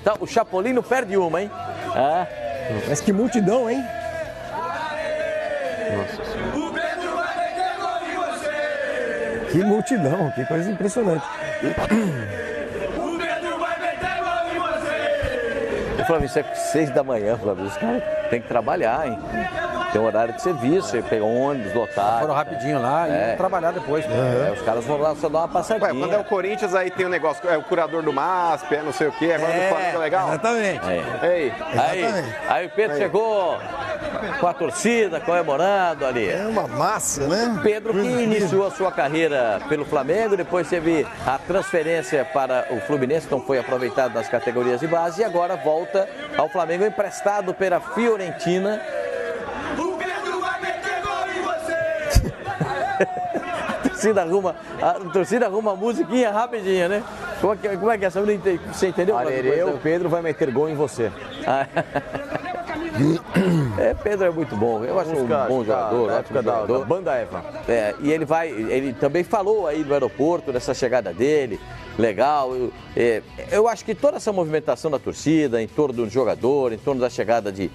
Então, o Chapolin não perde uma, hein? Ah. Mas que multidão, hein? Nossa Senhora. Que multidão, que coisa impressionante. Flávio, isso é 6 da manhã, Flávio. Os caras têm que trabalhar, hein? Tem um horário de serviço, você pega um ônibus lotado. Foram rapidinho lá e trabalhar depois. Os caras vão lá só dar uma passadinha. Ué, quando é o Corinthians, aí tem um negócio, é o curador do MASP, é não sei o quê, agora no Flamengo é legal. Exatamente. Aí o Pedro chegou com a torcida, comemorando ali. É uma massa, né? Pedro que iniciou a sua carreira pelo Flamengo, depois teve a transferência para o Fluminense, então foi aproveitado nas categorias de base e agora volta ao Flamengo emprestado pela Fiorentina. A torcida arruma a musiquinha rapidinho, né? Como é que é essa? Você entendeu? Arerê, o Pedro vai meter gol em você. Pedro é muito bom. Eu acho um bom jogador, ótimo jogador. Da Banda Eva. E ele também falou aí do aeroporto, dessa chegada dele. Legal. Eu acho que toda essa movimentação da torcida em torno do jogador, em torno da chegada de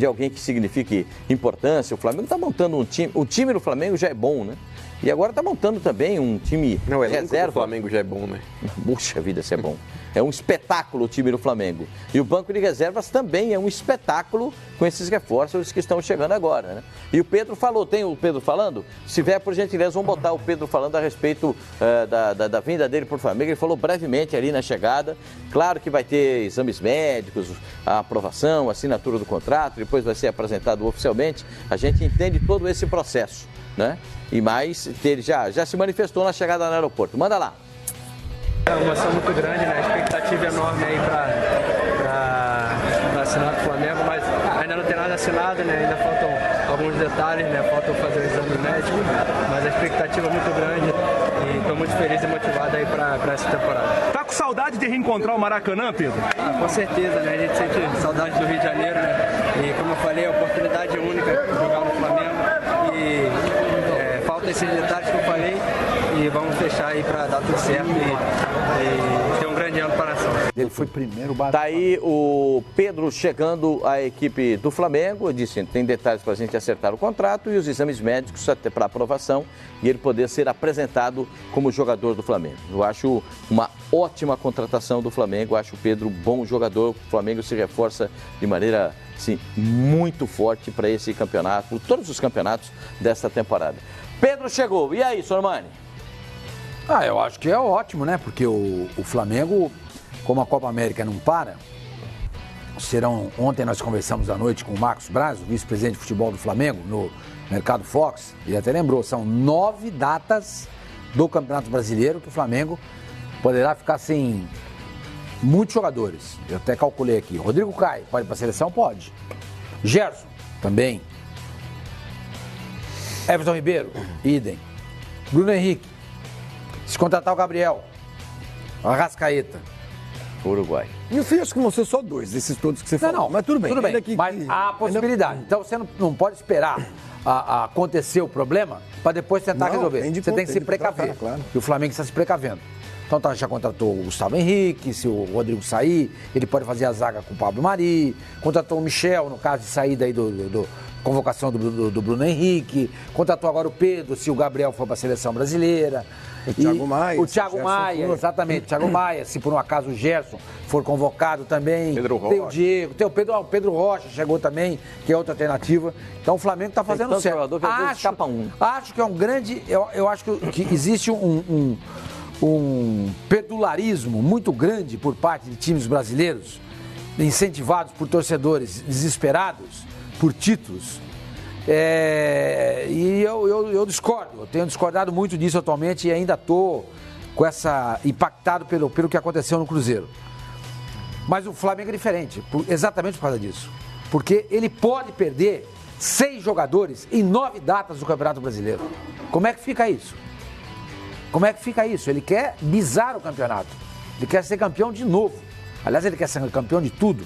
alguém que signifique importância. O Flamengo está montando um time. O time do Flamengo já é bom, né? E agora está montando também um time reserva. O Flamengo já é bom, né? Puxa vida, isso é bom. É um espetáculo o time do Flamengo. E o banco de reservas também é um espetáculo com esses reforços que estão chegando agora, né? E o Pedro falou, tem o Pedro falando? Se vier, por gentileza, vamos botar o Pedro falando a respeito da vinda dele para o Flamengo. Ele falou brevemente ali na chegada. Claro que vai ter exames médicos, a aprovação, a assinatura do contrato, depois vai ser apresentado oficialmente. A gente entende todo esse processo, né? E mais, ele já se manifestou na chegada no aeroporto. Manda lá. É uma emoção muito grande, né? A expectativa é enorme aí para assinar com o Flamengo, mas ainda não tem nada assinado, né? Ainda faltam alguns detalhes, né? Faltam fazer o exame médico, mas a expectativa é muito grande e estou muito feliz e motivado aí para essa temporada. Tá com saudade de reencontrar o Maracanã, Pedro? Com certeza, né? A gente sente saudade do Rio de Janeiro, né? E como eu falei, a oportunidade única de jogar no Flamengo e falta esses detalhes que eu falei e vamos fechar aí para dar tudo certo e ter um grande ano para a nação. Ele foi primeiro Tá aí o Pedro chegando à equipe do Flamengo. Eu disse, tem detalhes para a gente acertar o contrato e os exames médicos até para aprovação e ele poder ser apresentado como jogador do Flamengo. Eu acho uma ótima contratação do Flamengo, eu acho o Pedro bom jogador. O Flamengo se reforça de maneira assim, muito forte para esse campeonato, por todos os campeonatos desta temporada. Pedro chegou, e aí, Sormani? Eu acho que é ótimo, né? Porque o Flamengo, como a Copa América não para, ontem nós conversamos à noite com o Marcos Braz, o vice-presidente de futebol do Flamengo, no Mercado Fox, ele até lembrou, são 9 datas do Campeonato Brasileiro que o Flamengo poderá ficar sem muitos jogadores. Eu até calculei aqui. Rodrigo Caio, pode ir para a seleção? Pode. Gerson, também. Everton Ribeiro, idem. Bruno Henrique. Se contratar o Gabriel. Arrascaeta. Uruguai. E eu acho que vão ser só 2 desses todos que você falou. Não, mas tudo bem. Mas há a possibilidade. Então você não pode esperar acontecer o problema para depois tentar resolver. Você tem que se precaver. Claro. E o Flamengo está se precavendo. Então já contratou o Gustavo Henrique, se o Rodrigo sair, ele pode fazer a zaga com o Pablo Mari. Contratou o Michel, no caso de saída aí do convocação do Bruno Henrique. Contratou agora o Pedro, se o Gabriel for para a seleção brasileira. O Thiago Maia. O Thiago Maia, exatamente. O Thiago Maia, se por um acaso o Gerson for convocado também. Pedro Rocha. Tem o Diego, tem o Pedro Rocha, chegou também, que é outra alternativa. Então o Flamengo está fazendo certo. Acho que é um grande... Eu acho que existe um pendularismo muito grande por parte de times brasileiros, incentivados por torcedores desesperados por títulos. E eu discordo, eu tenho discordado muito disso atualmente e ainda estou impactado pelo que aconteceu no Cruzeiro. Mas o Flamengo é diferente, exatamente por causa disso. Porque ele pode perder 6 jogadores em 9 datas do Campeonato Brasileiro. Como é que fica isso? Ele quer bizar o campeonato. Ele quer ser campeão de novo. Aliás, ele quer ser campeão de tudo.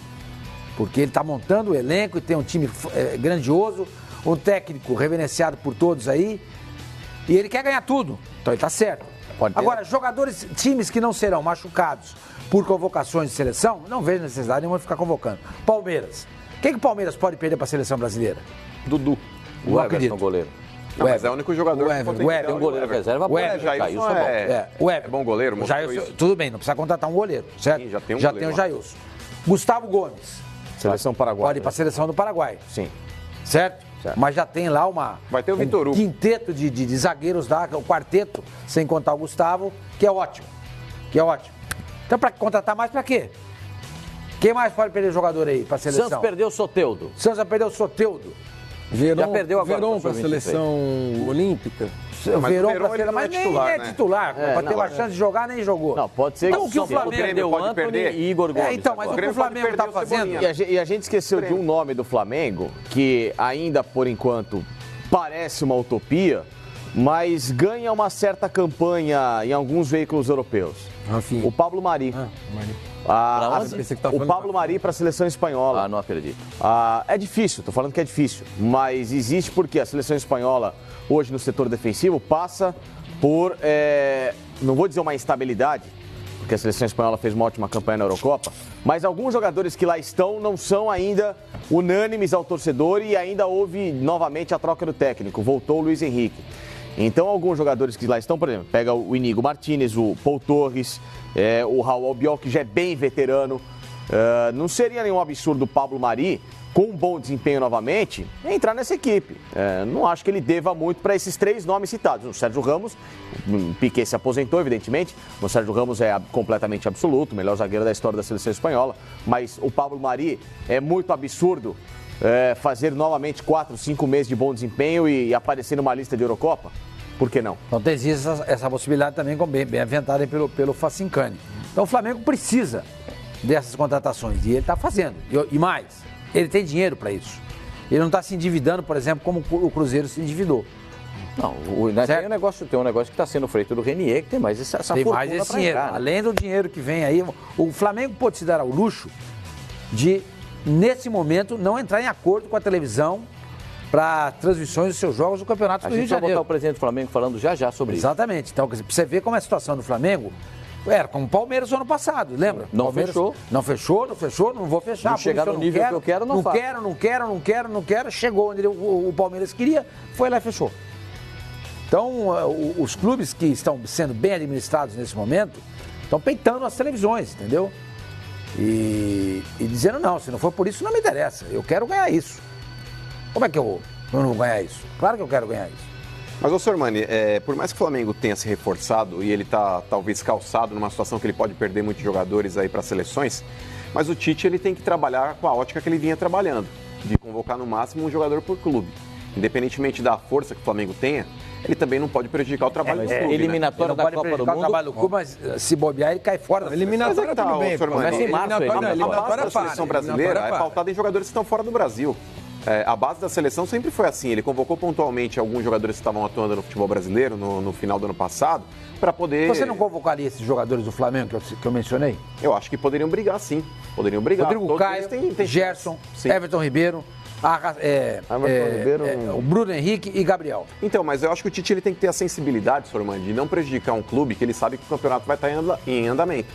Porque ele está montando o elenco e tem um time grandioso, um técnico reverenciado por todos aí. E ele quer ganhar tudo. Então ele está certo. Agora, times que não serão machucados por convocações de seleção, não vejo necessidade nenhuma de ficar convocando. Palmeiras. Quem que o Palmeiras pode perder para a seleção brasileira? Dudu. O Everton, goleiro. Não, mas é o único jogador que Everton, tem um goleiro reserva. O Everton é bom goleiro, mostrou Jailson, isso. Tudo bem, não precisa contratar um goleiro, certo? Sim, já tem um já goleiro tem o lá. Jailson. Gustavo Gomes. Seleção Paraguai. Pode ir para a seleção do Paraguai. Sim. Certo? Mas já tem lá Vai ter o Vitor Hugo. quinteto de zagueiros lá, o quarteto, sem contar o Gustavo, que é ótimo. Então, para contratar mais, para quê? Quem mais pode perder jogador aí para a seleção? Santos perdeu o Soteldo. Santos já perdeu o Soteldo. Já perdeu agora Verón para a seleção olímpica. Mas Verón o Verón, pra ele não é mas titular, nem é né? titular. Para ter uma chance de jogar, nem jogou. Não, pode ser Então, que o que o sim. Flamengo Perdeu pode Antony perder. e Igor Gomes. Então, mas o que o Grêmio Flamengo pode está perder o fazendo... Cebolinha. E a gente esqueceu de um nome do Flamengo que ainda, por enquanto, parece uma utopia, mas ganha uma certa campanha em alguns veículos europeus. Rafinha. O Pablo Mari. Pra onde? Pensei que tá O falando Pablo Mari para a seleção espanhola. Ah, não acredito. É difícil, tô falando que é difícil, mas existe porque a seleção espanhola, hoje no setor defensivo, passa por, não vou dizer uma instabilidade, porque a seleção espanhola fez uma ótima campanha na Eurocopa, mas alguns jogadores que lá estão não são ainda unânimes ao torcedor e ainda houve novamente a troca do técnico, voltou o Luiz Henrique. Então, alguns jogadores que lá estão, por exemplo, pega o Inigo Martínez, o Paul Torres, o Raul Albiol, que já é bem veterano. Não seria nenhum absurdo o Pablo Mari, com um bom desempenho novamente, entrar nessa equipe. Não acho que ele deva muito para esses três nomes citados. O Sérgio Ramos, o Piqué se aposentou, evidentemente. O Sérgio Ramos é completamente absoluto, o melhor zagueiro da história da seleção espanhola. Mas o Pablo Mari é muito absurdo fazer novamente 4, 5 meses de bom desempenho e aparecer numa lista de Eurocopa? Por que não? Então tem essa possibilidade também, bem aventada pelo Facincani. Então o Flamengo precisa dessas contratações e ele está fazendo. E mais, ele tem dinheiro para isso. Ele não está se endividando, por exemplo, como o Cruzeiro se endividou. Não, tem um negócio que está sendo feito do Renier, que tem mais essa Tem fortuna mais esse pra dinheiro. entrar, né? Além do dinheiro que vem aí, o Flamengo pode se dar ao luxo de, nesse momento, não entrar em acordo com a televisão para transmissões dos seus jogos do Campeonato do Rio de vai botar Janeiro. o presidente do Flamengo falando já sobre isso. Exatamente. Então, pra você ver como é a situação do Flamengo, era como o Palmeiras no ano passado, lembra? Não Palmeiras, fechou. Não fechou, não vou fechar. Não por chegar isso no nível que eu quero, não faço. Não quero. Chegou onde o Palmeiras queria, foi lá e fechou. Então, os clubes que estão sendo bem administrados nesse momento, estão peitando as televisões, entendeu? E dizendo, não, se não for por isso, não me interessa. Eu quero ganhar isso. Como é que eu não vou ganhar isso? Claro que eu quero ganhar isso. Mas, ô Sormani, por mais que o Flamengo tenha se reforçado e ele tá talvez calçado numa situação que ele pode perder muitos jogadores aí para seleções, mas o Tite ele tem que trabalhar com a ótica que ele vinha trabalhando, de convocar no máximo um jogador por clube. Independentemente da força que o Flamengo tenha, ele também não pode prejudicar o trabalho do clube. Eliminatória da Copa do Mundo. O trabalho do clube, mas se bobear, ele cai fora da Eliminatória tudo bem. Começa em março, A base da seleção brasileira é pautada em jogadores que estão fora do Brasil. A base da seleção sempre foi assim. Ele convocou pontualmente alguns jogadores que estavam atuando no futebol brasileiro no final do ano passado para poder... Você não convocaria esses jogadores do Flamengo que eu mencionei? Eu acho que poderiam brigar, sim. Poderiam brigar. Rodrigo Todos Caio, eles têm... Gerson, Sim. Everton Ribeiro, o Bruno Henrique e Gabriel. Então, mas eu acho que o Tite ele tem que ter a sensibilidade, Sormani, de não prejudicar um clube que ele sabe que o campeonato vai estar em andamento.